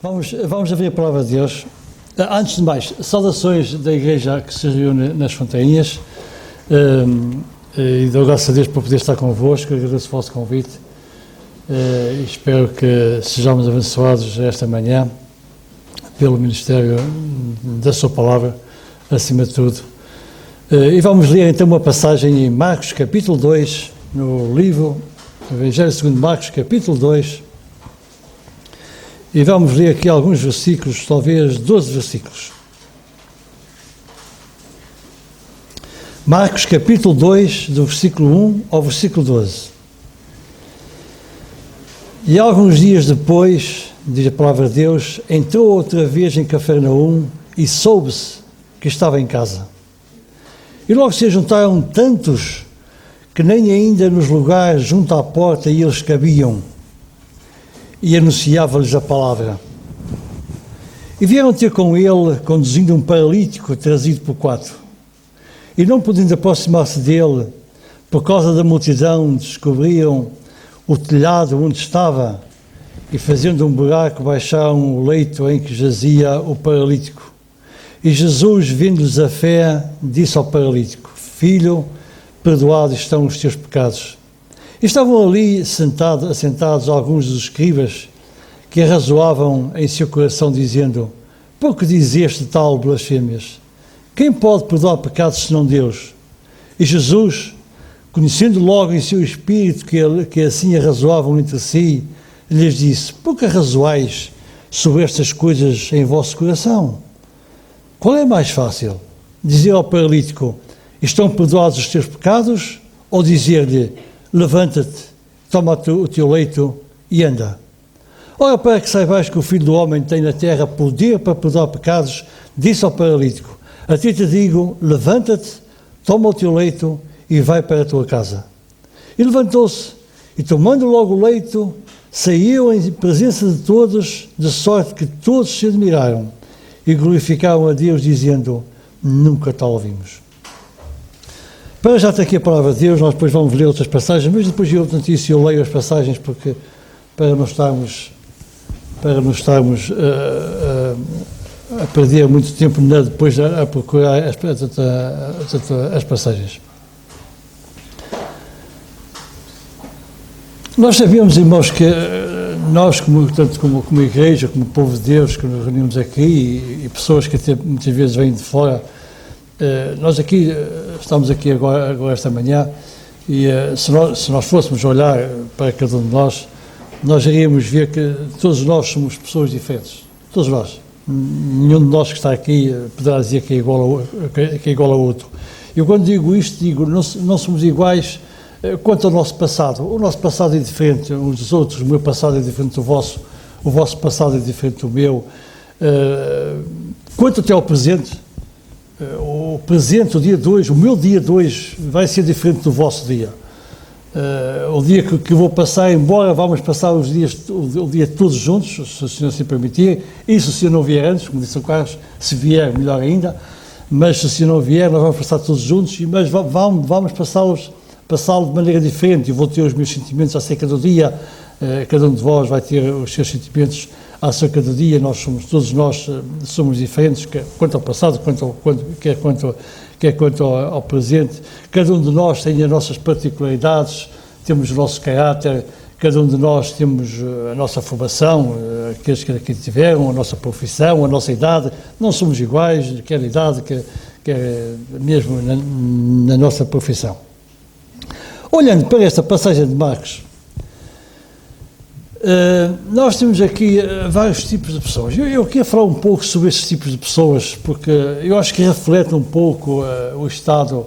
Vamos abrir a palavra de Deus. Antes de mais, saudações da igreja que se reúne nas Fontainhas. E dou graças a Deus por poder estar convosco, agradeço o vosso convite. E espero que sejamos abençoados esta manhã pelo ministério da sua palavra, acima de tudo. E vamos ler então uma passagem em Marcos capítulo 2, no livro Evangelho segundo Marcos capítulo 2, e vamos ler aqui alguns versículos, talvez 12 versículos. Marcos capítulo 2, do versículo 1 ao versículo 12. E alguns dias depois, diz a palavra de Deus, entrou outra vez em Cafarnaum e soube-se que estava em casa. E logo se juntaram tantos que nem ainda nos lugares junto à porta eles cabiam, e anunciava-lhes a palavra. E vieram ter com ele, conduzindo um paralítico trazido por 4. E não podendo aproximar-se dele, por causa da multidão, descobriram o telhado onde estava, e fazendo um buraco baixaram o leito em que jazia o paralítico. E Jesus, vendo-lhes a fé, disse ao paralítico: Filho, perdoados estão os teus pecados. E estavam ali assentados alguns dos escribas que arrazoavam em seu coração, dizendo: Por que dizeste tal blasfêmias? Quem pode perdoar pecados senão Deus? E Jesus, conhecendo logo em seu espírito que assim arrazoavam entre si, lhes disse: Por que arrazoais sobre estas coisas em vosso coração? Qual é mais fácil? Dizer ao paralítico: Estão perdoados os teus pecados? Ou dizer-lhe: Levanta-te, toma o teu leito e anda? Ora, para que saibais que o Filho do Homem tem na terra poder para perdoar pecados, disse ao paralítico: A ti te digo, levanta-te, toma o teu leito e vai para a tua casa. E levantou-se, e tomando logo o leito, saiu em presença de todos, de sorte que todos se admiraram e glorificaram a Deus, dizendo: Nunca tal ouvimos. Para já está aqui a palavra de Deus, nós depois vamos ler outras passagens, mas depois de outra notícia eu leio as passagens, porque para não estarmos a perder muito tempo depois a procurar as passagens. Nós sabemos, irmãos, que nós, tanto como igreja, como povo de Deus, que nos reunimos aqui, e pessoas que até muitas vezes vêm de fora, nós aqui, estamos aqui agora esta manhã, e se nós fôssemos olhar para cada um de nós iríamos ver que todos nós somos pessoas diferentes, todos nós. Nenhum de nós que está aqui poderá dizer que é igual ao outro. Eu quando digo isto, digo, não somos iguais quanto ao nosso passado. O nosso passado é diferente uns dos outros, o meu passado é diferente do vosso, o vosso passado é diferente do meu. Quanto até ao presente, o presente, o dia de hoje, o meu dia de hoje vai ser diferente do vosso dia. O dia que eu vou passar, embora vamos passar o dia todos juntos, se o Senhor se permitir, e se o Senhor não vier antes, como disse o Carlos, se vier, melhor ainda, mas se o Senhor não vier, nós vamos passar todos juntos, mas vamos passá-lo de maneira diferente. Eu vou ter os meus sentimentos acerca do dia, cada um de vós vai ter os seus sentimentos acerca do dia. Todos nós somos diferentes, quanto ao passado, quer quanto ao presente. Cada um de nós tem as nossas particularidades, temos o nosso caráter, cada um de nós temos a nossa formação, aqueles que tiveram, a nossa profissão, a nossa idade. Não somos iguais, quer a idade, quer mesmo na nossa profissão. Olhando para esta passagem de Marcos, nós temos aqui vários tipos de pessoas. Eu queria falar um pouco sobre esses tipos de pessoas, porque eu acho que reflete um pouco o estado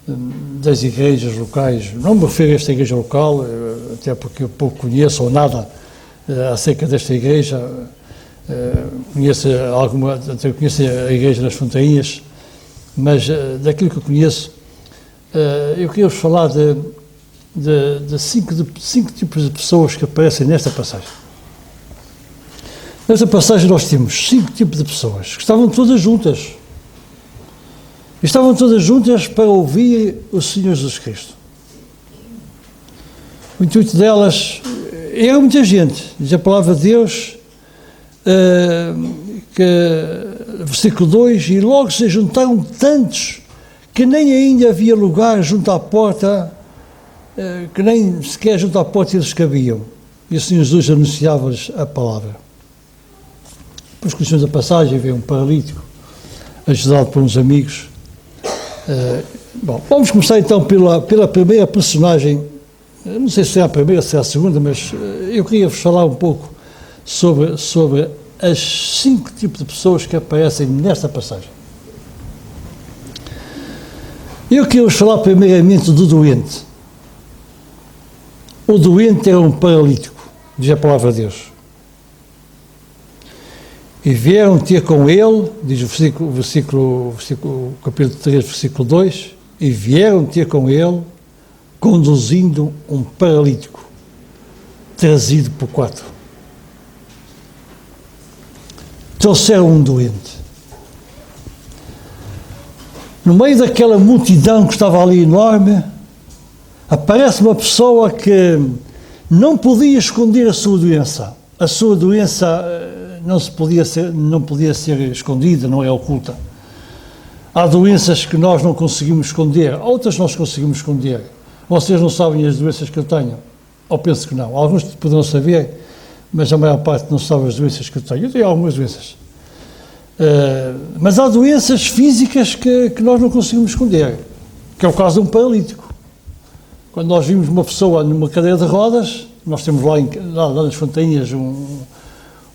das igrejas locais. Não me refiro a esta igreja local, até porque eu pouco conheço ou nada acerca desta igreja. Conheço a igreja das Fontainhas, mas daquilo que eu conheço, eu queria vos falar de cinco tipos de pessoas que aparecem nesta passagem. Nesta passagem nós temos 5 tipos de pessoas que estavam todas juntas. Estavam todas juntas para ouvir o Senhor Jesus Cristo. O intuito delas era muita gente, diz a palavra de Deus, versículo 2, e logo se juntaram tantos que nem ainda havia lugar junto à porta, que nem sequer junto à porta eles cabiam. E o Senhor Jesus anunciava-lhes a palavra. Depois conhecemos a passagem, veio um paralítico, ajudado por uns amigos. Bom, vamos começar então pela primeira personagem. Não sei se é a primeira, se é a segunda, mas eu queria vos falar um pouco sobre as 5 tipos de pessoas que aparecem nesta passagem. Eu queria vos falar primeiramente do doente. O doente era um paralítico, diz a palavra de Deus. E vieram ter com ele, diz o capítulo 3, versículo 2, e vieram ter com ele, conduzindo um paralítico, trazido por 4. Trouxeram um doente. No meio daquela multidão que estava ali enorme, aparece uma pessoa que não podia esconder a sua doença. A sua doença não podia ser escondida, não é oculta. Há doenças que nós não conseguimos esconder, outras nós conseguimos esconder. Vocês não sabem as doenças que eu tenho? Ou penso que não. Alguns poderão saber, mas a maior parte não sabe as doenças que eu tenho. Eu tenho algumas doenças. Mas há doenças físicas que nós não conseguimos esconder, que é o caso de um paralítico. Quando nós vimos uma pessoa numa cadeira de rodas, nós temos lá nas Fontainhas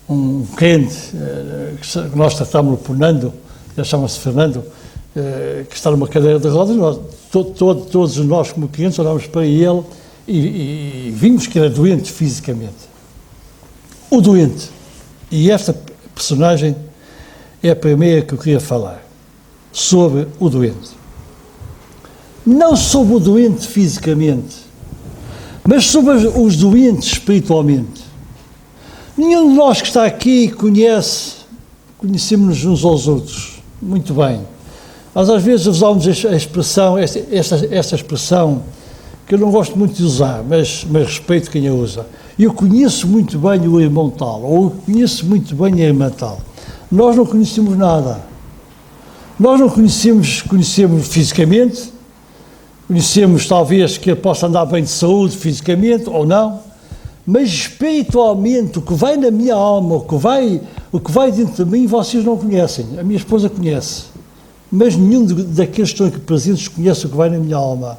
um crente que nós tratámos por Nando, ele chama-se Fernando, que está numa cadeira de rodas. Todos nós como clientes olhámos para ele e vimos que era doente fisicamente. O doente. E esta personagem é a primeira que eu queria falar, sobre o doente. Não sobre o doente fisicamente, mas sobre os doentes espiritualmente. Nenhum de nós que está aqui conhecemos-nos uns aos outros muito bem. Mas às vezes usamos a expressão, esta expressão, que eu não gosto muito de usar, mas respeito quem a usa. Eu conheço muito bem o irmão tal, ou eu conheço muito bem a irmã tal. Nós não conhecemos nada. Nós não conhecemos fisicamente, conhecemos talvez que ele possa andar bem de saúde fisicamente ou não, mas espiritualmente, o que vai na minha alma, o que vai dentro de mim, vocês não conhecem. A minha esposa conhece, mas nenhum daqueles que estão aqui presentes conhece o que vai na minha alma.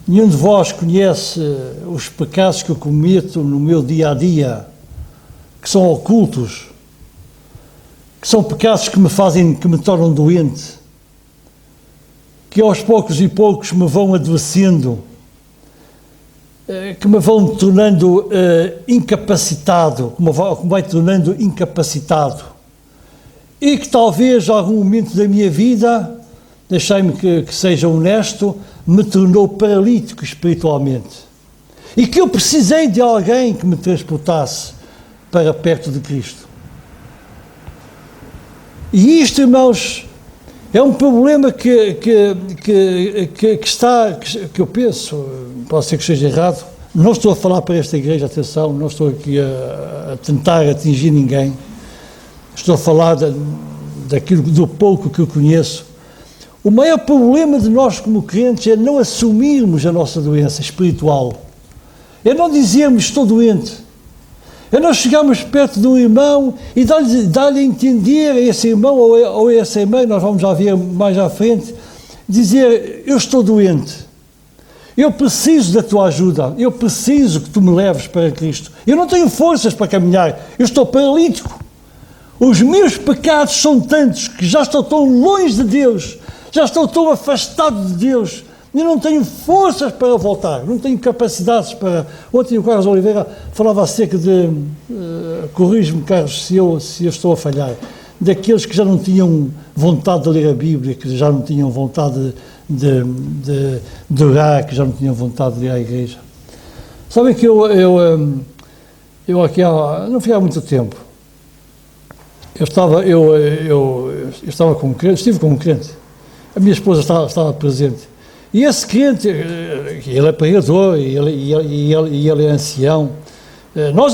Nenhum de vós conhece os pecados que eu cometo no meu dia-a-dia, que são ocultos, que são pecados que me tornam doente, que aos poucos e poucos me vão adoecendo, que me vão tornando incapacitado, que me vai tornando incapacitado, e que talvez algum momento da minha vida, deixai-me que seja honesto, me tornou paralítico espiritualmente, e que eu precisei de alguém que me transportasse para perto de Cristo. E isto, irmãos, é um problema que eu penso, pode ser que esteja errado, não estou a falar para esta igreja, atenção, não estou aqui a tentar atingir ninguém, estou a falar do pouco que eu conheço. O maior problema de nós como crentes é não assumirmos a nossa doença espiritual, é não dizermos estou doente, é nós chegarmos perto de um irmão e dar-lhe a entender a esse irmão ou a essa irmã, nós vamos já ver mais à frente, dizer eu estou doente, eu preciso da tua ajuda, eu preciso que tu me leves para Cristo, eu não tenho forças para caminhar, eu estou paralítico, os meus pecados são tantos que já estou tão longe de Deus, já estou tão afastado de Deus, eu não tenho forças para voltar, não tenho capacidades para... Ontem o Carlos Oliveira falava acerca de, corrige-me Carlos se eu estou a falhar, daqueles que já não tinham vontade de ler a Bíblia, que já não tinham vontade de orar, que já não tinham vontade de ir à igreja. Sabem que eu aqui não fui há muito tempo, eu estava com um crente, estive com um crente, a minha esposa estava presente. E esse crente, ele é pregador e ele é ancião, nós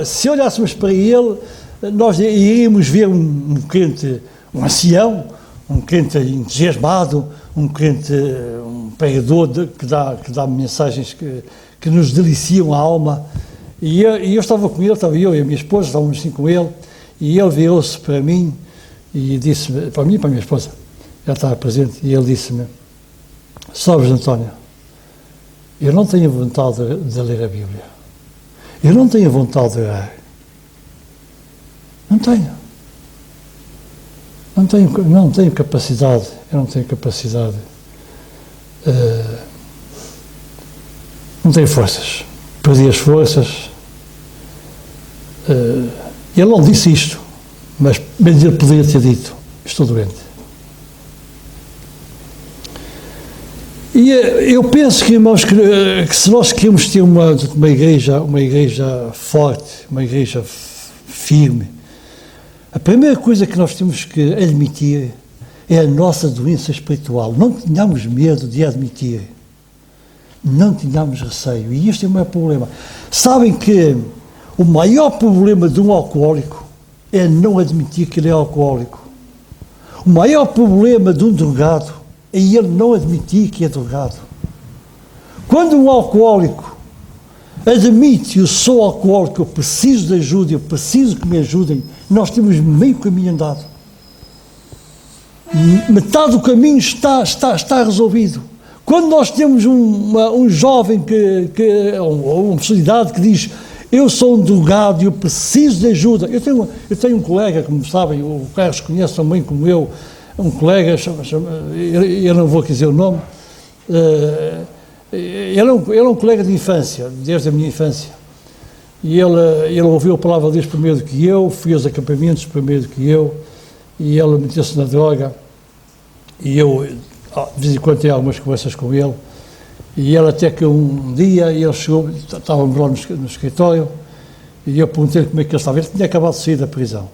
se olhássemos para ele, nós iríamos ver um crente, um ancião, um crente entusiasmado, um crente, um pregador que dá mensagens que nos deliciam a alma. E eu estava com ele, estava eu e a minha esposa, estávamos assim com ele, e ele virou-se para mim e disse-me, para mim e para a minha esposa, ela estava presente, e ele disse-me: sabes, António, eu não tenho vontade de ler a Bíblia, eu não tenho vontade de orar, não tenho capacidade, eu não tenho capacidade, não tenho forças, perdi as forças. Ele não disse isto, mas ele poderia ter dito: estou doente. E eu penso que, irmãos, que se nós queremos ter uma igreja forte, uma igreja firme, a primeira coisa que nós temos que admitir é a nossa doença espiritual. Não tenhamos medo de admitir, não tenhamos receio, e este é o maior problema. Sabem que o maior problema de um alcoólico é não admitir que ele é alcoólico. O maior problema de um drogado é ele não admitir que é drogado. Quando um alcoólico admite: eu sou alcoólico, eu preciso de ajuda, eu preciso que me ajudem, nós temos meio caminho andado. Metade do caminho está resolvido. Quando nós temos um jovem ou uma personalidade que diz: eu sou um drogado e eu preciso de ajuda. Eu tenho um colega, como sabem, o Carlos conhece também como eu, um colega, eu não vou dizer o nome, ele é um colega de infância, desde a minha infância. E ele ouviu a palavra de Deus primeiro do que eu, fui aos acampamentos primeiro do que eu, e ele meteu-se na droga, e eu, de vez em quando, tenho algumas conversas com ele, e ele até que um dia, ele chegou, estávamos lá no escritório, e eu perguntei-lhe como é que ele estava. Ele tinha acabado de sair da prisão.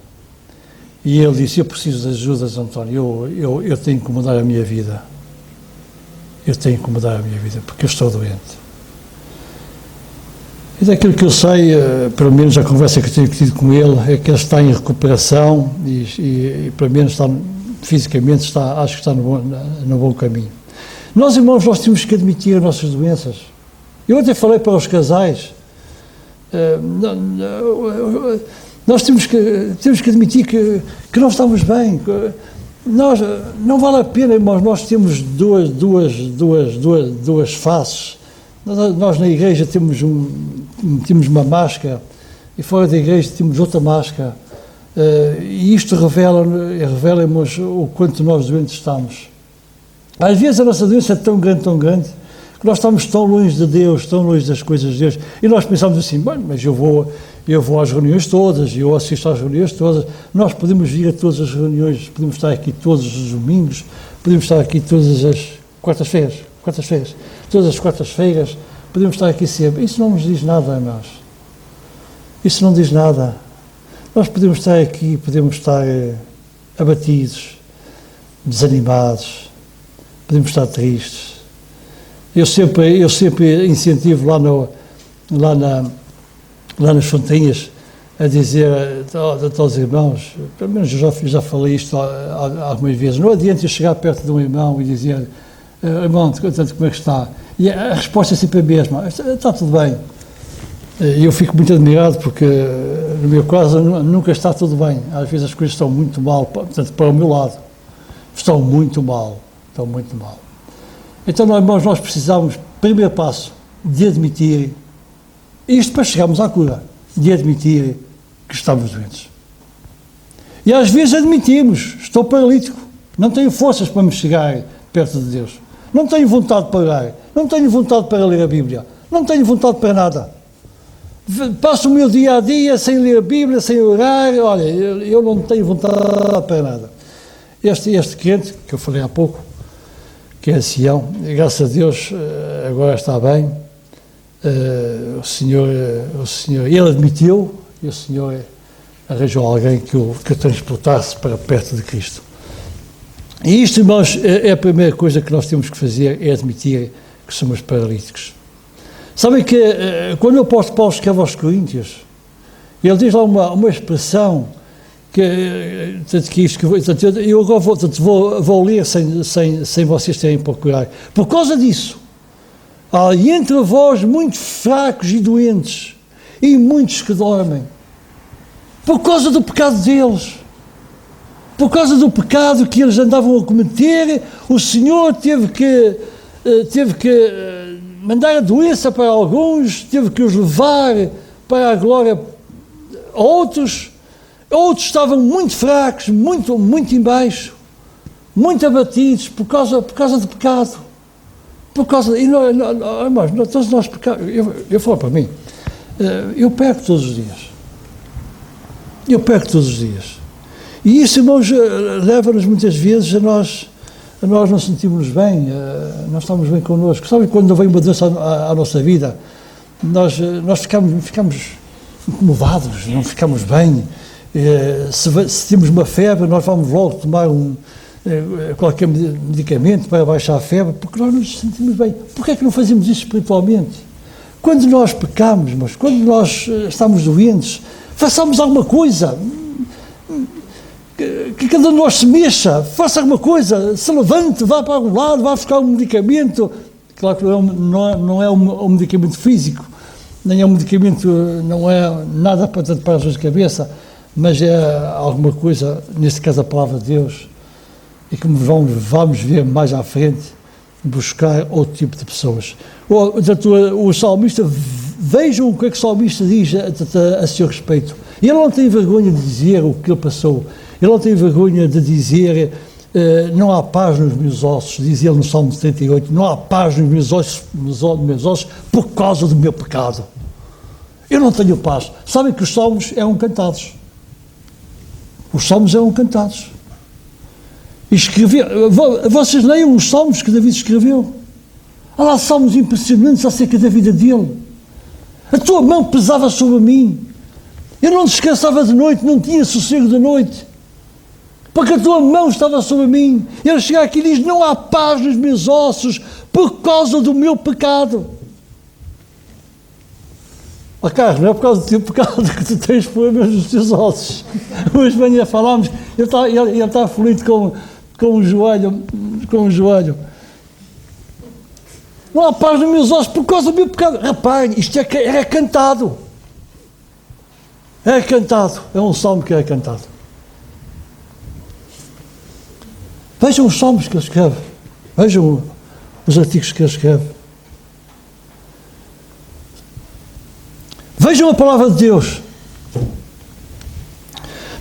E ele disse: eu preciso de ajuda, António, eu tenho que mudar a minha vida. Eu tenho que mudar a minha vida, porque eu estou doente. E daquilo que eu sei, pelo menos a conversa que eu tenho tido com ele, é que ele está em recuperação e pelo menos está, fisicamente, acho que está no bom caminho. Nós, irmãos, nós temos que admitir as nossas doenças. Eu até falei para os casais, nós temos que admitir que não estamos bem. Não vale a pena, irmãos, nós temos duas faces. Nós na igreja temos uma máscara e fora da igreja temos outra máscara. E isto revela-nos o quanto nós doentes estamos. Às vezes a nossa doença é tão grande, que nós estamos tão longe de Deus, tão longe das coisas de Deus, e nós pensamos assim: bom, mas eu vou às reuniões todas, eu assisto às reuniões todas, nós podemos vir a todas as reuniões, podemos estar aqui todos os domingos, podemos estar aqui todas as quartas-feiras, todas as quartas-feiras, podemos estar aqui sempre. Isso não nos diz nada a nós. Isso não diz nada. Nós podemos estar aqui, podemos estar abatidos, desanimados, podemos estar tristes. Eu sempre incentivo lá nas Fontinhas a dizer aos irmãos, pelo menos eu já falei isto algumas vezes: não adianta eu chegar perto de um irmão e dizer: irmão, portanto, como é que está? E a resposta é sempre a mesma: está tudo bem. E eu fico muito admirado porque, no meu caso, nunca está tudo bem. Às vezes as coisas estão muito mal, portanto, para o meu lado. Estão muito mal. Então, irmãos, nós precisamos, primeiro passo, de admitir, isto para chegarmos à cura, de admitir que estamos doentes. E às vezes admitimos: estou paralítico, não tenho forças para me chegar perto de Deus, não tenho vontade para orar, não tenho vontade para ler a Bíblia, não tenho vontade para nada. Passo o meu dia a dia sem ler a Bíblia, sem orar, olha, eu não tenho vontade para nada. Este crente, que eu falei há pouco, que é ancião, graças a Deus agora está bem, o Senhor, ele admitiu, e o Senhor arranjou alguém que o transportasse para perto de Cristo. E isto, irmãos, é a primeira coisa que nós temos que fazer, é admitir que somos paralíticos. Sabem que quando o apóstolo Paulo escreve aos Coríntios, ele diz lá uma expressão eu agora vou ler sem vocês terem procurado. Por causa disso, há entre vós muitos fracos e doentes, e muitos que dormem, por causa do pecado deles, por causa do pecado que eles andavam a cometer. O Senhor teve que mandar a doença para alguns, teve que os levar para a glória a outros. Outros estavam muito fracos, muito em baixo, muito abatidos por causa do pecado. Todos nós pecamos. Eu falo para mim, eu peco todos os dias. E isso, irmãos, leva-nos muitas vezes a nós não sentimos bem, nós estamos bem connosco. Sabe quando vem uma doença à nossa vida, nós ficamos incomodados, não ficamos bem. Se temos uma febre, nós vamos logo tomar qualquer medicamento para baixar a febre, porque nós nos sentimos bem. Porquê é que não fazemos isso espiritualmente? Quando nós pecamos, mas quando nós estamos doentes, façamos alguma coisa, que cada um de nós se mexa, faça alguma coisa, se levante, vá para algum lado, vá buscar um medicamento. Claro que não é um medicamento físico, nem é um medicamento, não é nada para as dores de cabeça, mas é alguma coisa, neste caso a palavra de Deus, e que vamos ver mais à frente, buscar outro tipo de pessoas. O salmista, vejam o que é que o salmista diz a seu respeito. Ele não tem vergonha de dizer o que ele passou, ele não tem vergonha de dizer, não há paz nos meus ossos, diz ele no Salmo 78, não há paz nos meus ossos por causa do meu pecado. Eu não tenho paz. Sabem que os salmos eram cantados. Os salmos eram cantados. Vocês leiam os salmos que David escreveu. Há lá salmos impressionantes acerca da vida dele. A tua mão pesava sobre mim. Eu não descansava de noite, não tinha sossego de noite, porque a tua mão estava sobre mim. Ele chega aqui e diz, não há paz nos meus ossos por causa do meu pecado. Carlos, não é por causa do teu pecado que tu tens problemas nos teus ossos. Hoje de manhã falámos, ele está aflito com o joelho. Não há paz nos meus ossos por causa do meu pecado. Rapaz, isto era cantado. É cantado. É um salmo que é cantado. Vejam os salmos que ele escreve. Vejam os artigos que ele escreve. Vejam a palavra de Deus.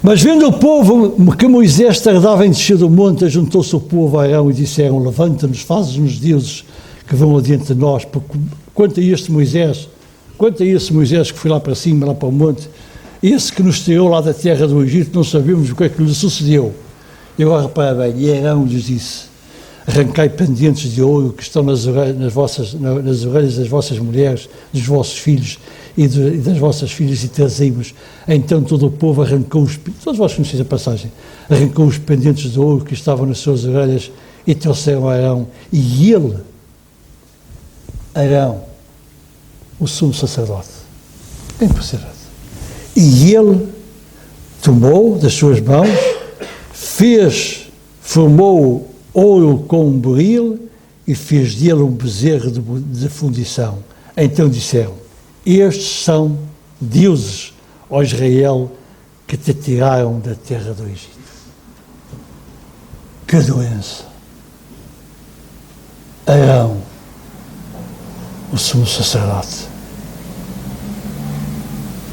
Mas vendo o povo que Moisés tardava em descer do monte, juntou-se o povo a Arão e disseram, levanta-nos, faz-nos deuses que vão adiante de nós, porque quanto a esse Moisés que foi lá para cima, lá para o monte, esse que nos tirou lá da terra do Egito, não sabemos o que é que lhe sucedeu. E agora repara bem, e Arão lhes disse, arrancai pendentes de ouro que estão nas orelhas das vossas mulheres, dos vossos filhos e das vossas filhas, e trazei-vos. Então todo o povo arrancou todos vós conheceis a passagem, arrancou os pendentes de ouro que estavam nas suas orelhas e trouxeram a Arão. E ele, Arão, o sumo sacerdote, é impressionante. E ele tomou das suas mãos, formou ouro com um beril e fez dele um bezerro de fundição. Então disseram, estes são deuses, ó Israel, que te tiraram da terra do Egito. Que doença! Arão, o sumo sacerdote.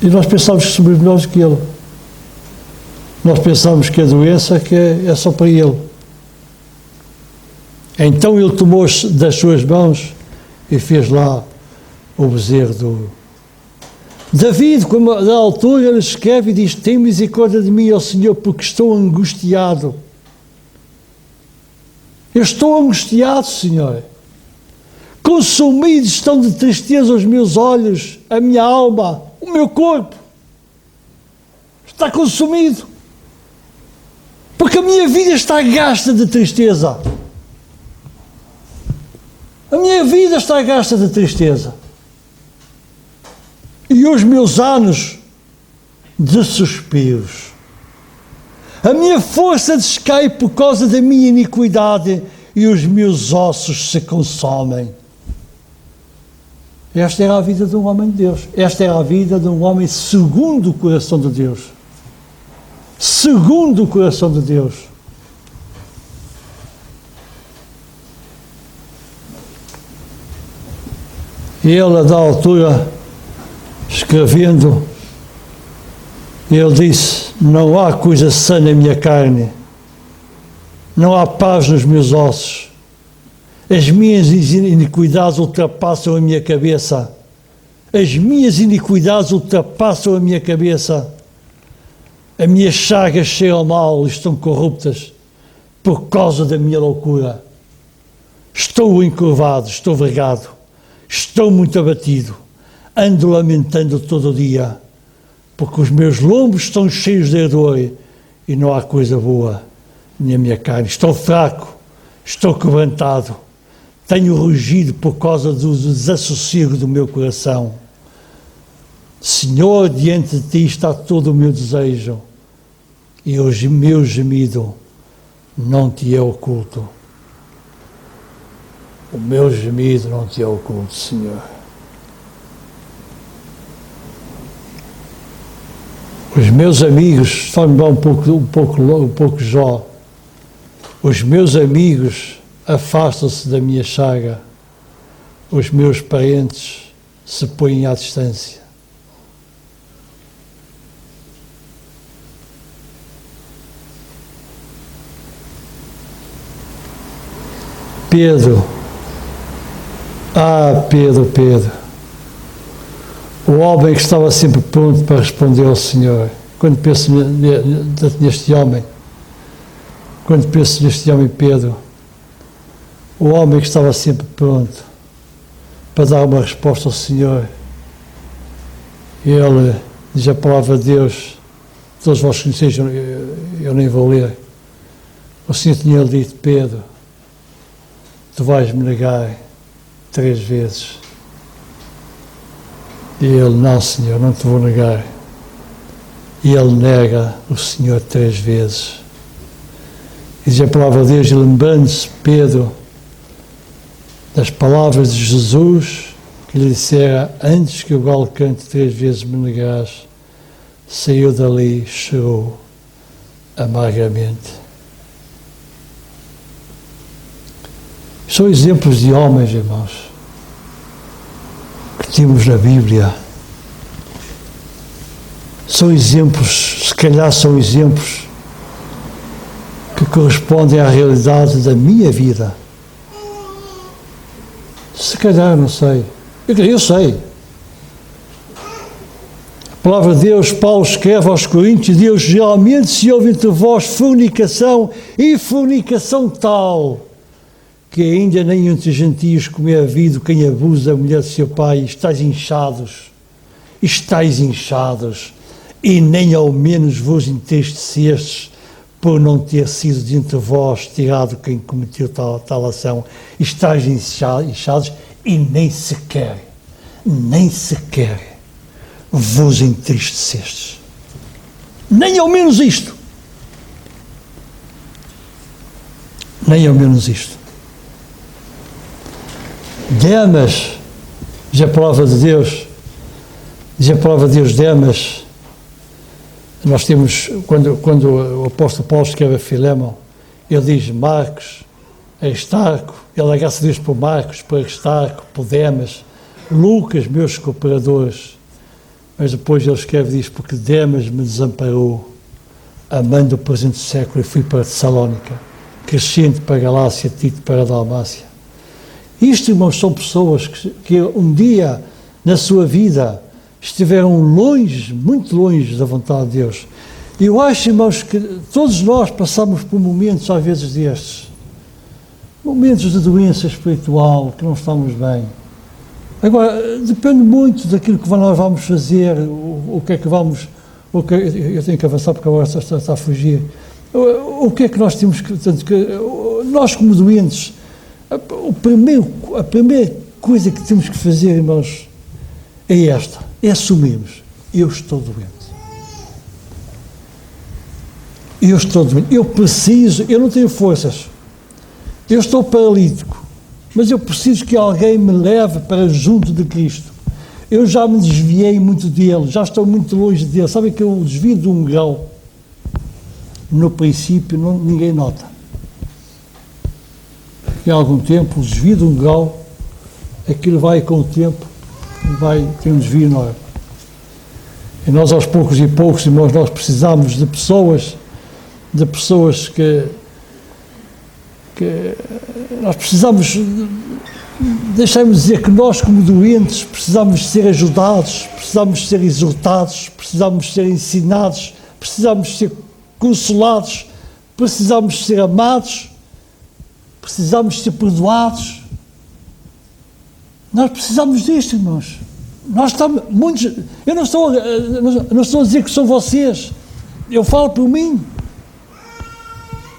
E nós pensamos que somos melhores que ele. Nós pensamos que a doença é só para ele. Então ele tomou das suas mãos e fez lá o bezerro do... David, da altura, ele escreve e diz, tem misericórdia de mim, ó Senhor, porque estou angustiado. Eu estou angustiado, Senhor. Consumidos estão de tristeza os meus olhos, a minha alma, o meu corpo. Está consumido. Porque a minha vida está gasta de tristeza. A minha vida está gasta de tristeza. E os meus anos de suspiros. A minha força descai por causa da minha iniquidade e os meus ossos se consomem. Esta era a vida de um homem de Deus. Esta era a vida de um homem segundo o coração de Deus. Segundo o coração de Deus. E ele, a da altura, escrevendo, ele disse: não há coisa sã na minha carne, não há paz nos meus ossos. As minhas iniquidades ultrapassam a minha cabeça. As minhas iniquidades ultrapassam a minha cabeça. As minhas chagas cheiram mal e estão corruptas por causa da minha loucura. Estou encurvado, estou vergado, estou muito abatido. Ando lamentando todo o dia, porque os meus lombos estão cheios de ardor e não há coisa boa na minha carne. Estou fraco, estou quebrantado. Tenho rugido por causa do desassossego do meu coração. Senhor, diante de ti está todo o meu desejo e o meu gemido não te é oculto. O meu gemido não te é oculto, Senhor. Os meus amigos, só-me dá um pouco Jó. Os meus amigos afastam-se da minha chaga, os meus parentes se põem à distância. Pedro, Pedro, o homem que estava sempre pronto para responder ao Senhor. Quando penso neste homem, Pedro, o homem que estava sempre pronto para dar uma resposta ao Senhor, ele diz a palavra de Deus, todos vós conheceis, eu nem vou ler. O Senhor tinha dito: Pedro, tu vais me negar 3 vezes. E ele: não, Senhor, não te vou negar. E ele nega o Senhor 3 vezes. E diz a palavra de Deus, lembrando-se Pedro das palavras de Jesus, que lhe dissera: antes que o galo cante 3 vezes me negarás, saiu dali e chorou amargamente. São exemplos de homens, irmãos, que temos na Bíblia. São exemplos, se calhar são exemplos que correspondem à realidade da minha vida. Se calhar, não sei. Eu sei. A palavra de Deus, Paulo escreve aos Coríntios: Deus, geralmente se ouve entre vós fornicação, e fornicação tal, que ainda nem entre gentios como é havido quem abusa da mulher de seu pai. Estáis inchados, e nem ao menos vos entristecestes por não ter sido de entre vós tirado quem cometeu tal ação. Estáis inchados e nem sequer vos entristecestes. Nem ao menos isto. Demas, diz a palavra de Deus, Demas, nós temos, quando o apóstolo Paulo escreve a Filémon, ele diz Marcos, Aristarco, ele agradece a Deus por Marcos, por Aristarco, por Demas, Lucas, meus cooperadores, mas depois ele escreve e diz: porque Demas me desamparou, amando o presente século, e fui para Tessalónica, Crescente para a Galácia, Tito para a Dalmácia. Isto, irmãos, são pessoas que um dia na sua vida estiveram longe, muito longe da vontade de Deus. E eu acho, irmãos, que todos nós passamos por momentos, às vezes, destes. Momentos de doença espiritual, que não estamos bem. Agora, depende muito daquilo que nós vamos fazer, o que é que vamos... eu tenho que avançar porque agora está a fugir. O que é que nós temos que... nós, como doentes, a primeira coisa que temos que fazer, irmãos, é esta, é assumirmos: eu estou doente. Eu estou doente, eu não tenho forças, eu estou paralítico, mas eu preciso que alguém me leve para junto de Cristo. Eu já me desviei muito dele, já estou muito longe dele. Sabe que eu desvio de um grau, no princípio ninguém nota. Em algum tempo, o desvio de um grau, aquilo vai com o tempo, tem um desvio enorme. E nós aos poucos e poucos, irmãos, nós precisamos de pessoas que nós precisamos, deixai-me dizer que nós como doentes precisamos ser ajudados, precisamos ser exortados, precisamos ser ensinados, precisamos ser consolados, precisamos ser amados, precisamos ser perdoados. Nós precisamos disto, irmãos. Nós estamos muitos. Eu não estou a dizer que são vocês. Eu falo por mim.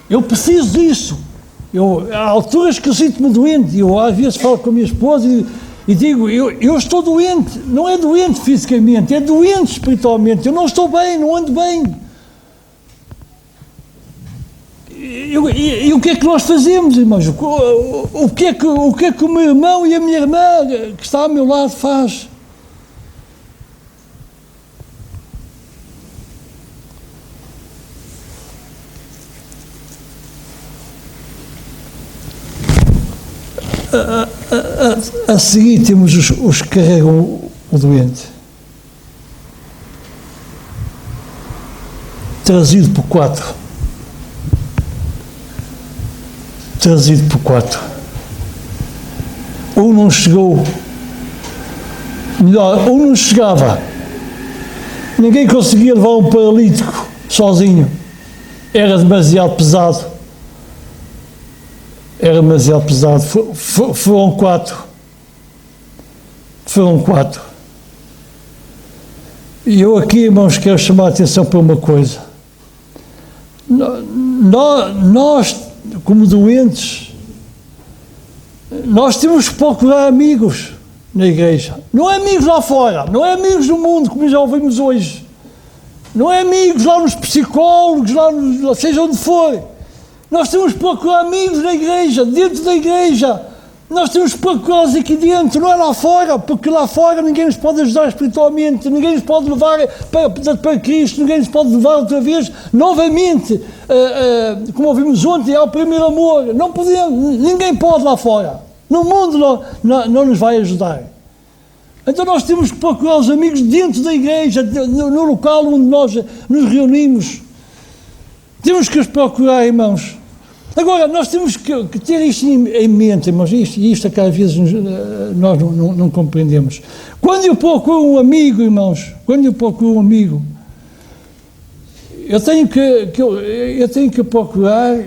Eu preciso disso. Há alturas que eu sinto-me doente. Eu às vezes falo com a minha esposa e digo, eu estou doente. Não é doente fisicamente, é doente espiritualmente. Eu não estou bem, não ando bem. E o que é que nós fazemos, irmãos? O que é que o meu irmão e a minha irmã que está ao meu lado faz? A seguir temos os que carregam o doente, trazido por quatro. Um não chegou, melhor, um não chegava. Ninguém conseguia levar um paralítico sozinho. Era demasiado pesado. Foram quatro. E eu aqui, irmãos, quero chamar a atenção para uma coisa. Nós, como doentes, nós temos que procurar amigos na igreja. Não é amigos lá fora, não é amigos do mundo, como já ouvimos hoje. Não é amigos lá nos psicólogos, seja onde for. Nós temos que procurar amigos na igreja, dentro da igreja. Nós temos que procurá-los aqui dentro, não é lá fora, porque lá fora ninguém nos pode ajudar espiritualmente, ninguém nos pode levar para Cristo, ninguém nos pode levar outra vez, novamente, como ouvimos ontem, ao primeiro amor. Não podemos, ninguém pode lá fora. No mundo não nos vai ajudar. Então nós temos que procurar os amigos dentro da igreja, no local onde nós nos reunimos. Temos que os procurar, irmãos. Agora, nós temos que ter isto em mente, irmãos, isto é que às vezes nós não compreendemos. Quando eu procuro um amigo, irmãos, eu tenho que procurar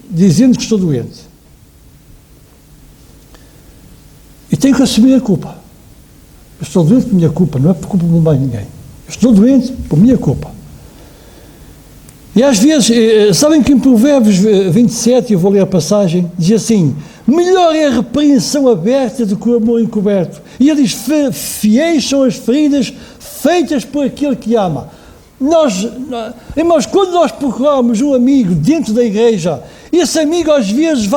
dizendo que estou doente. E tenho que assumir a culpa. Eu estou doente por minha culpa, não é por culpa de mais ninguém. Eu estou doente por minha culpa. E às vezes, sabem que em Provérbios 27, eu vou ler a passagem, diz assim, melhor é a repreensão aberta do que o amor encoberto. E ele diz, fiéis são as feridas feitas por aquele que ama. Irmãos, quando nós procuramos um amigo dentro da igreja, esse amigo às vezes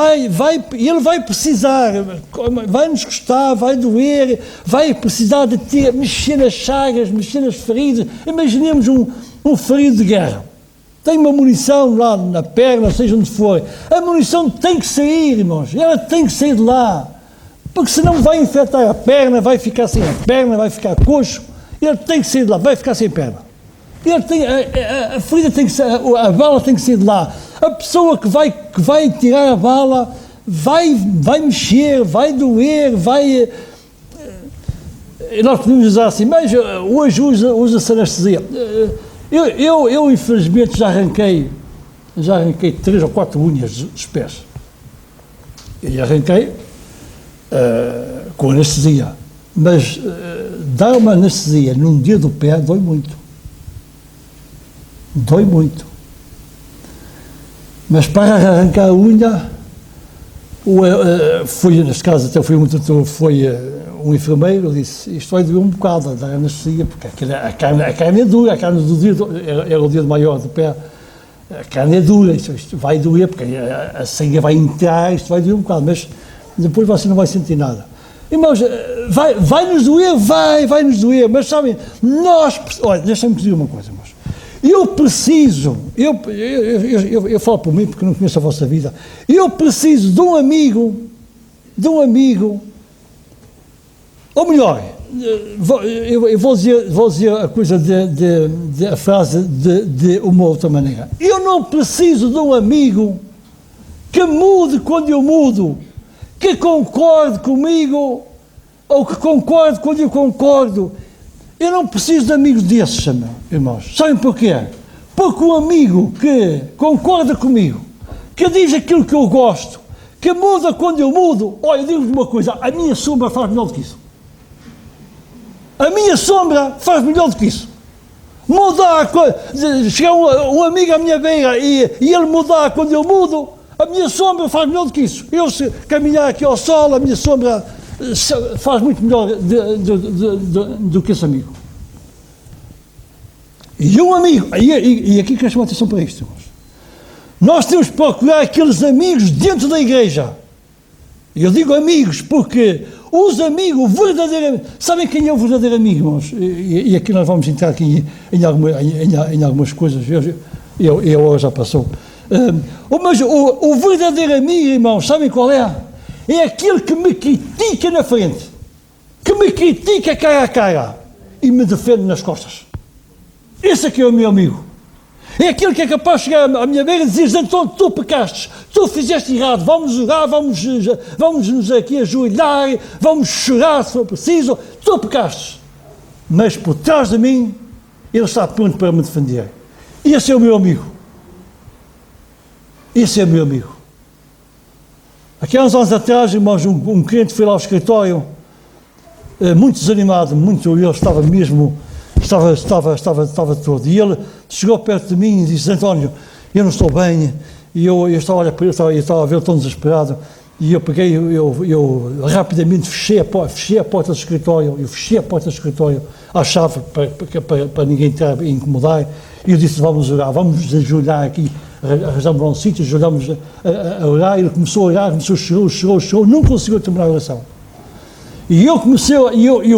ele vai precisar, vai nos custar, vai doer, vai precisar de mexer nas chagas, mexer nas feridas. Imaginemos um ferido de guerra. Tem uma munição lá na perna, seja onde for. A munição tem que sair, irmãos. Ela tem que sair de lá. Porque senão vai infectar a perna, vai ficar sem a perna, vai ficar coxo. Ele tem que sair de lá, vai ficar sem perna. A ferida tem que sair, a bala tem que sair de lá. A pessoa que vai tirar a bala vai mexer, vai doer, vai... Nós podemos usar assim, mas hoje usa-se anestesia. Eu infelizmente já arranquei 3 ou 4 unhas dos pés. E arranquei com anestesia. Mas dar uma anestesia num dedo do pé dói muito. Mas para arrancar a unha, Neste caso até foi um enfermeiro, disse, isto vai doer um bocado, a dar anestesia, porque a carne é dura, a carne do dedo, era o dedo maior do pé, a carne é dura, isto vai doer, porque a sangue vai entrar, isto vai doer um bocado, mas depois você não vai sentir nada. Irmãos, vai-nos doer, vai-nos doer, mas sabem, olha, deixa-me dizer uma coisa, irmãos. Eu falo por mim porque não conheço a vossa vida, eu preciso de um amigo, ou melhor, eu vou dizer a coisa a frase de uma outra maneira. Eu não preciso de um amigo que mude quando eu mudo, que concorde comigo, ou que concorde quando eu concordo. Eu não preciso de amigos desses, irmãos. Sabem porquê? Porque um amigo que concorda comigo, que diz aquilo que eu gosto, que muda quando eu mudo, olha, digo-vos uma coisa, a minha sombra faz melhor do que isso. A minha sombra faz melhor do que isso. Chegar um amigo à minha beira e ele mudar quando eu mudo, a minha sombra faz melhor do que isso. Eu, se caminhar aqui ao sol, a minha sombra faz muito melhor do que esse amigo. E um amigo, e aqui quero chamar a atenção para isto, irmãos. Nós temos que procurar aqueles amigos dentro da igreja. Eu digo amigos porque os amigos verdadeiramente, sabem quem é o verdadeiro amigo, irmãos? E aqui nós vamos entrar aqui em algumas coisas, eu já passou. Mas o verdadeiro amigo, irmãos, sabem qual é? É aquele que me critica na frente, que me critica cara a cara e me defende nas costas. Esse aqui é o meu amigo. É aquele que é capaz de chegar à minha beira e dizer, Antônio, tu pecaste, tu fizeste errado, vamos orar, vamos nos aqui ajoelhar, vamos chorar se for preciso, tu pecaste. Mas por trás de mim, ele está pronto para me defender. Esse é o meu amigo. Esse é o meu amigo. Aqui há uns anos atrás, irmãos, um cliente foi lá ao escritório, muito desanimado, ele estava mesmo, estava todo. E ele chegou perto de mim e disse, António, eu não estou bem. E eu estava a olhar para ele, eu estava a ver tão desesperado. E eu peguei, eu rapidamente fechei a porta do escritório, à chave, para ninguém entrar e incomodar. E eu disse, vamos orar, vamos ajoelhar aqui. Arranjamos lá um sítio, ajudamos a orar, ele começou a orar, chorou, não conseguiu terminar a oração. E eu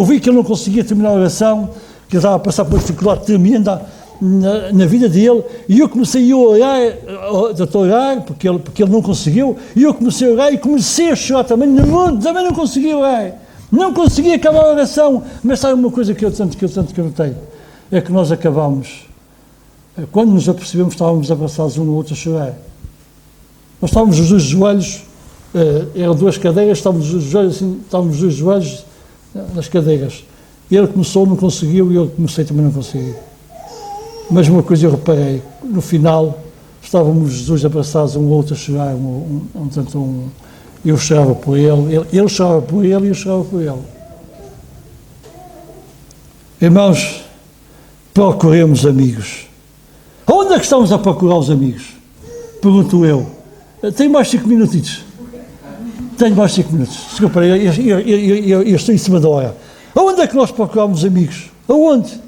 vi que ele não conseguia terminar a oração, que ele estava a passar por uma dificuldade tremenda na vida dele, e eu comecei a orar, porque ele não conseguiu, e eu comecei a orar e comecei a chorar também não conseguia orar, não conseguia acabar a oração, mas sabe uma coisa que eu tanto notei, é que nós acabamos. Quando nos apercebemos, estávamos abraçados um no outro a chorar. Nós estávamos os dois joelhos, eram duas cadeiras, estávamos os dois joelhos nas cadeiras. Ele começou, não conseguiu, e eu comecei também não consegui. Mas uma coisa eu reparei, no final, estávamos os dois abraçados um ao outro a chorar, eu chorava por ele chorava por ele e eu chorava por ele. Irmãos, procuremos amigos. Onde é que estamos a procurar os amigos? Pergunto eu. Tenho mais 5 minutitos. Tenho mais 5 minutos. Desculpa, eu estou em cima da hora. Aonde é que nós procuramos amigos? Aonde?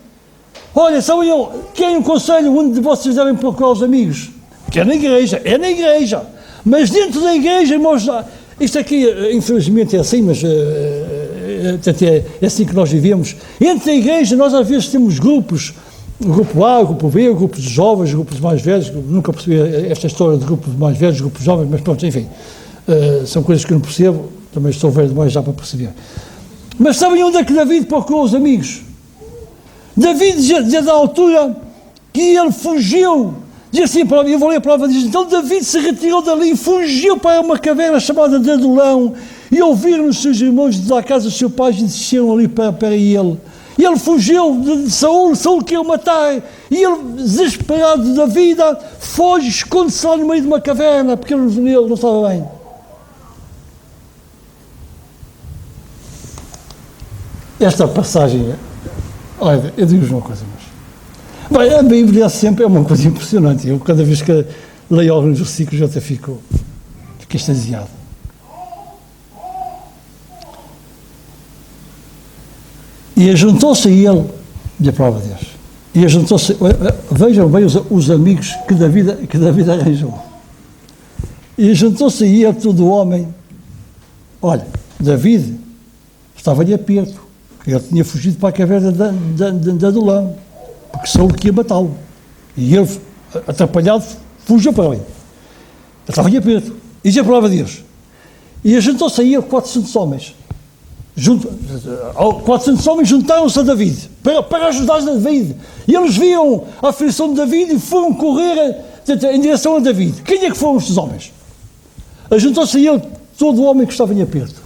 Olha, sabem, quem um conselho onde vocês devem procurar os amigos? Que é na igreja. Mas dentro da igreja, irmãos, isto aqui, infelizmente é assim, mas é assim que nós vivemos. Entre a igreja, nós às vezes temos grupos, o grupo A, o grupo B, o grupo de jovens, o grupo de mais velhos. Nunca percebi esta história de grupos de mais velhos, grupos de jovens, mas pronto, enfim, são coisas que eu não percebo, também estou velho demais já para perceber. Mas sabem onde é que David procurou os amigos? David já da altura que ele fugiu, diz assim, eu vou ler a palavra, diz, então David se retirou dali e fugiu para uma caverna chamada de Adulão, e ouviram os seus irmãos da casa do seu pai e desceram ali para ele. E ele fugiu de Saul queria o matar, e ele, desesperado da vida, foge, esconde-se lá no meio de uma caverna, porque ele não estava bem. Esta passagem, olha, eu digo-vos uma coisa, mas bem, a Bíblia sempre é uma coisa impressionante. Eu, cada vez que leio alguns versículos, eu até fico extasiado. E ajuntou-se a ele, e a prova de Deus. E ajuntou-se, vejam bem os amigos que David arranjou. E juntou-se a ele todo o homem. Olha, David estava-lhe aperto, porque ele tinha fugido para a caverna de Adulão, porque Saúl que ia matá-lo. E ele, atrapalhado, fugiu para ali. Ele estava-lhe aperto. E diz a palavra de Deus. E juntou-se a ele 400 homens. 400 homens juntaram-se a David para ajudar David. E eles viam a aflição de David e foram correr em direção a David. Quem é que foram estes homens? Juntou-se a ele todo o homem que estava em aperto.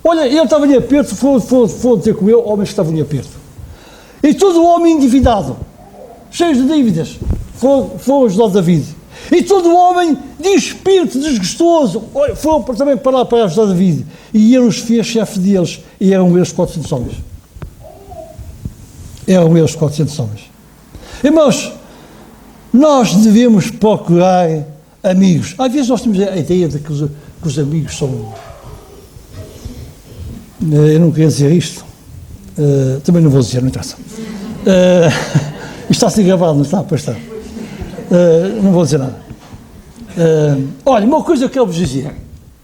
Olha, ele estava em aperto, foram ter com ele homens que estavam em aperto. E todo o homem endividado, cheio de dívidas, foram ajudar David. E todo o homem de espírito desgostoso foram também para ajudar David. E ele os fez chefe deles. E eram eles 400 homens. Eram eles 400 homens. Irmãos, nós devemos procurar amigos. Às vezes nós temos a ideia de que os amigos são... Eu não queria dizer isto. Também não vou dizer, não interessa. Isto está a ser gravado, não está? Pois está. Não vou dizer nada. Olha, uma coisa que eu quero vos dizer,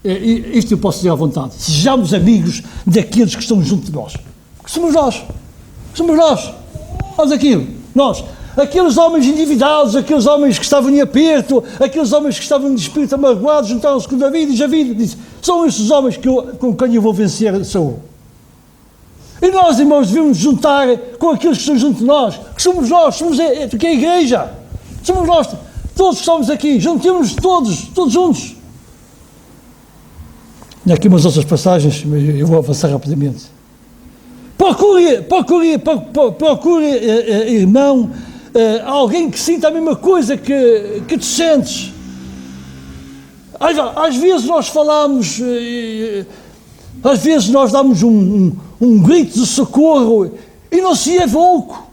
isto eu posso dizer à vontade: sejamos amigos daqueles que estão junto de nós. Que somos nós. Somos nós. Faz aquilo. Nós. Aqueles homens endividados, aqueles homens que estavam em aperto, aqueles homens que estavam de espírito amargoado, juntaram-se com David e David disse: são estes homens com quem eu vou vencer Saúl. E nós, irmãos, devemos juntar com aqueles que estão junto de nós, que somos nós, que é a igreja. Somos nós, todos que estamos aqui, juntemos-nos todos juntos. E aqui umas outras passagens, eu vou avançar rapidamente. Procure, irmão, alguém que sinta a mesma coisa que tu sentes. Às vezes nós falamos, às vezes nós damos um grito de socorro e não se ouve oco.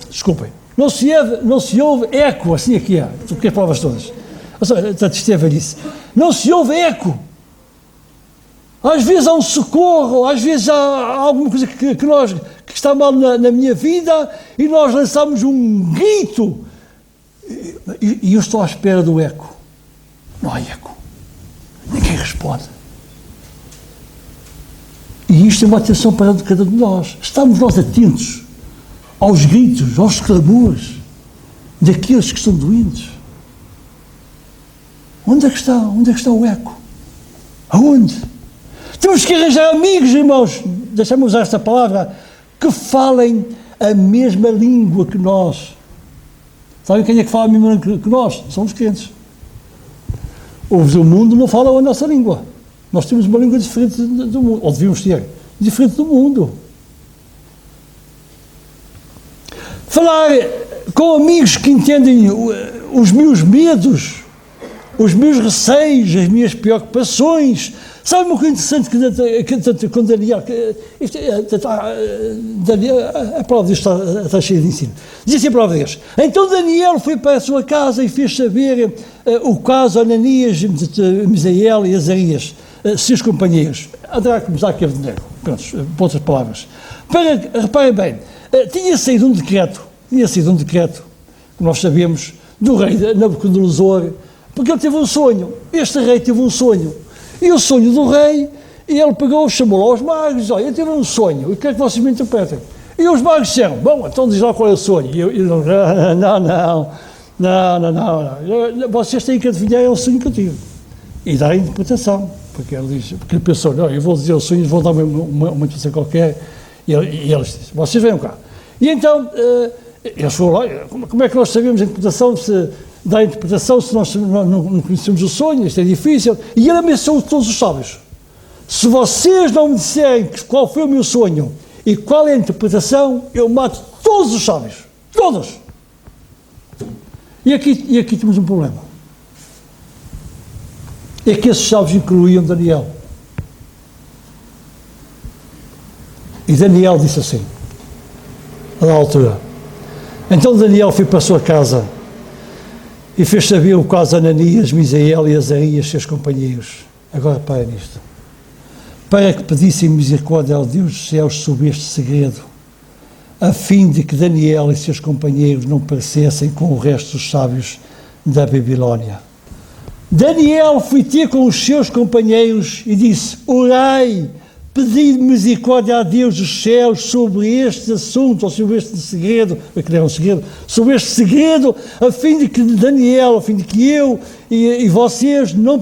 Desculpem. Não se ouve eco, assim aqui é, porque as palavras todas. Isto é velhice. Não se ouve eco. Às vezes há um socorro, às vezes há alguma coisa que está mal na minha vida e nós lançamos um grito. E eu estou à espera do eco. Não há eco. Ninguém responde. E isto é uma atenção para cada um de nós. Estamos nós atentos aos gritos, aos clamores daqueles que estão doentes. Onde é que está o eco? Aonde? Temos que arranjar amigos, irmãos, deixa-me usar esta palavra, que falem a mesma língua que nós. Sabem quem é que fala a mesma língua que nós? São os crentes. O mundo não fala a nossa língua. Nós temos uma língua diferente do mundo, ou devíamos ter, diferente do mundo. Falar com amigos que entendem os meus medos, os meus receios, as minhas preocupações. Sabe uma coisa interessante que com Daniel, a palavra de Deus está cheia de ensino. Diz assim a palavra de Deus: então Daniel foi para a sua casa e fez saber o caso a Ananias, Misael e Azarias, seus companheiros. Adrácamos aqui a Abednego, pronto, por outras palavras. Reparem bem, tinha saído um decreto, que nós sabemos, do rei Nabucodonosor, porque ele teve um sonho. Este rei teve um sonho. E o sonho do rei, ele pegou, chamou lá os magos, olha, eu tive um sonho, e o que é que vocês me interpretem? E os magos disseram: bom, então diz lá qual é o sonho. E eu não, vocês têm que adivinhar o sonho que eu tive. E dar a interpretação, porque ele pensou: não, eu vou dizer o sonho, eles vão dar uma interpretação qualquer, e eles disseram: vocês venham cá. E então, eles foram lá: como é que nós sabemos a interpretação, da interpretação, se nós não conhecemos o sonho? Isto é difícil. E ele ameaçou todos os sábios: se vocês não me disserem qual foi o meu sonho e qual é a interpretação, eu mato todos os sábios. Todos. E aqui temos um problema. É que esses sábios incluíam Daniel. E Daniel disse assim, na altura: então Daniel foi para a sua casa e fez saber o caso a Ananias, Misael e Azarias, seus companheiros. Agora reparem nisto. para que pedissem misericórdia ao Deus dos céus sobre este segredo, a fim de que Daniel e seus companheiros não perecessem com o resto dos sábios da Babilónia. Daniel foi ter com os seus companheiros e disse: orai, pedi misericórdia a Deus dos céus sobre este assunto, ou sobre este segredo, porque era um segredo, sobre este segredo, a fim de que Daniel, a fim de que eu e vocês não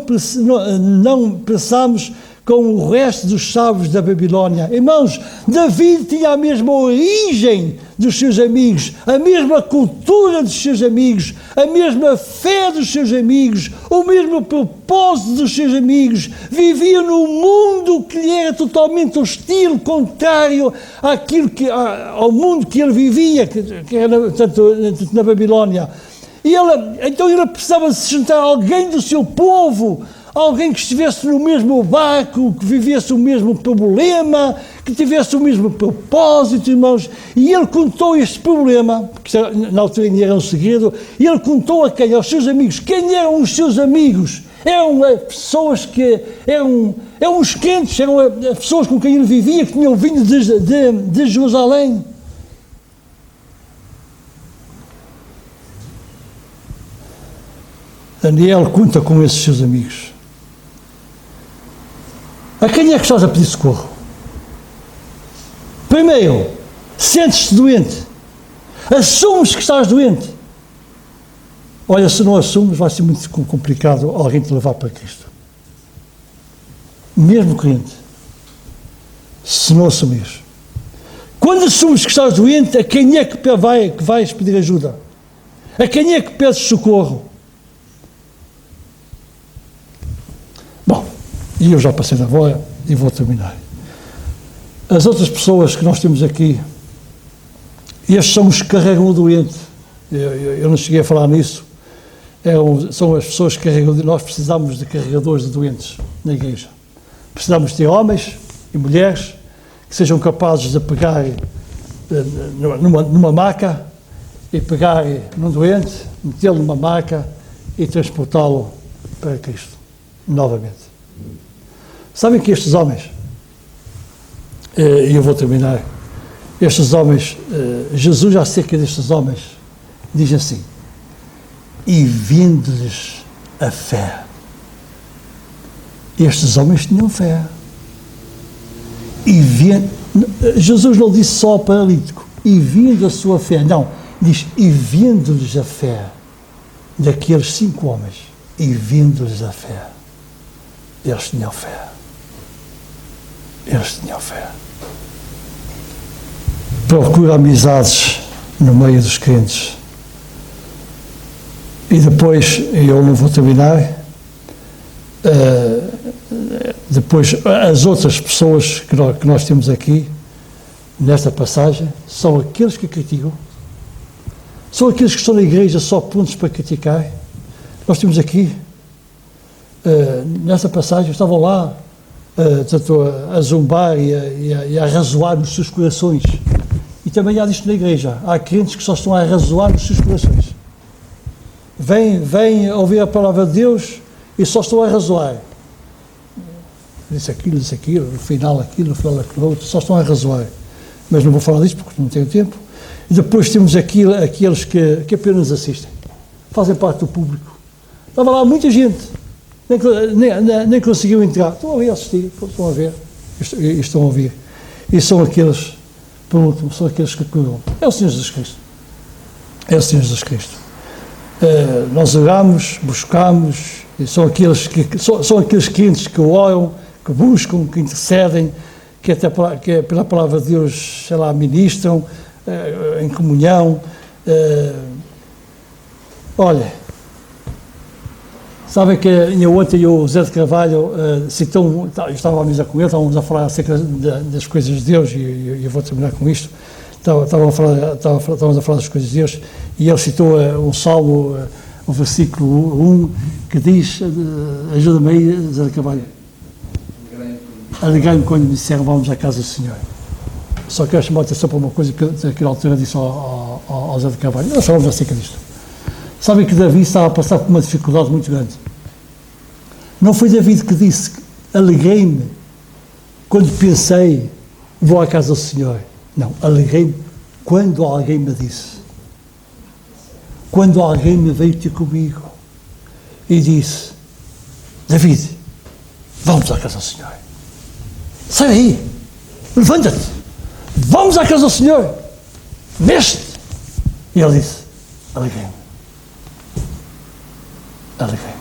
peçamos com o resto dos sábios da Babilónia. Irmãos, David tinha a mesma origem dos seus amigos, a mesma cultura dos seus amigos, a mesma fé dos seus amigos, o mesmo propósito dos seus amigos. Vivia num mundo que lhe era totalmente hostil, contrário ao mundo que ele vivia, que era tanto na Babilónia. Então ele precisava se juntar a alguém do seu povo, alguém que estivesse no mesmo barco, que vivesse o mesmo problema, que tivesse o mesmo propósito, irmãos. E ele contou este problema, porque na altura ainda era um segredo, e ele contou a quem? Aos seus amigos. Quem eram os seus amigos? Eram pessoas que eram os crentes, eram pessoas com quem ele vivia, que tinham vindo de Jerusalém. Daniel conta com esses seus amigos. A quem é que estás a pedir socorro? Primeiro, sentes-te doente. Assumes que estás doente. Olha, se não assumes, vai ser muito complicado alguém te levar para Cristo. Mesmo crente. Se não assumires. Quando assumes que estás doente, a quem é que vais pedir ajuda? A quem é que pedes socorro? E eu já passei da boia e vou terminar. As outras pessoas que nós temos aqui, estes são os que carregam o doente. Eu não cheguei a falar nisso. São as pessoas que carregam. Nós precisamos de carregadores de doentes na igreja. Precisamos de homens e mulheres que sejam capazes de pegar numa maca e pegar num doente, metê-lo numa maca e transportá-lo para Cristo, novamente. Sabem que estes homens, e eu vou terminar, estes homens, Jesus acerca destes homens, diz assim: e vendo-lhes a fé. Estes homens tinham fé. Jesus não disse só ao paralítico, e vendo a sua fé, não, diz, e vendo-lhes a fé daqueles 5 homens, e vendo-lhes a fé. Eles tinham fé. Eles tinham fé. Procura amizades no meio dos crentes. E depois, eu não vou terminar, depois as outras pessoas que nós temos aqui, nesta passagem, são aqueles que criticam, são aqueles que estão na igreja só prontos para criticar. Nós temos aqui, nessa passagem, estavam lá a zombar e a arrazoar nos seus corações. E também há disto na igreja. Há crentes que só estão a arrazoar nos seus corações. Vêm ouvir a palavra de Deus e só estão a arrazoar. Disse aquilo, no final aquilo outro, só estão a arrazoar. Mas não vou falar disso porque não tenho tempo. E depois temos aqueles que apenas assistem. Fazem parte do público. Estava lá muita gente. Nem conseguiu entrar. Estão ali a assistir, estão a ver, estão a ouvir. E são aqueles, por último, são aqueles que curam. É o Senhor Jesus Cristo. É o Senhor Jesus Cristo. Nós oramos, buscamos, e são aqueles crentes que oram, que buscam, que intercedem, que pela palavra de Deus, sei lá, ministram, em comunhão. Olha, sabem que ontem o Zé de Carvalho citou, eu estava a mesa com ele, estávamos a falar acerca das coisas de Deus, e eu vou terminar com isto. Estávamos a falar das coisas de Deus, e ele citou um salmo, o versículo 1, que diz, ajuda-me aí, Zé de Carvalho, alegrai-me quando me disseram vamos à casa do Senhor. Só quero chamar a atenção para uma coisa que naquela altura disse ao Zé de Carvalho. Nós falamos acerca disto. Sabem que Davi estava a passar por uma dificuldade muito grande. Não foi Davi que disse, alegrei-me quando pensei, vou à casa do Senhor. Não, alegrei-me quando alguém me disse. Quando alguém me veio ter comigo e disse, David, vamos à casa do Senhor. Sai daí, levanta-te, vamos à casa do Senhor, mexe-te. E ele disse, alegrei-me. Alegrei-me.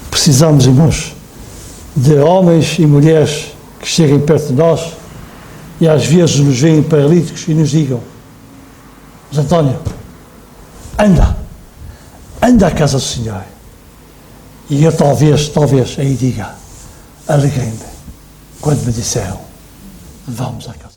Precisamos, irmãos, de homens e mulheres que cheguem perto de nós e às vezes nos veem paralíticos e nos digam, mas António, anda à casa do Senhor. E eu talvez aí diga, alegrei-me quando me disseram, vamos à casa.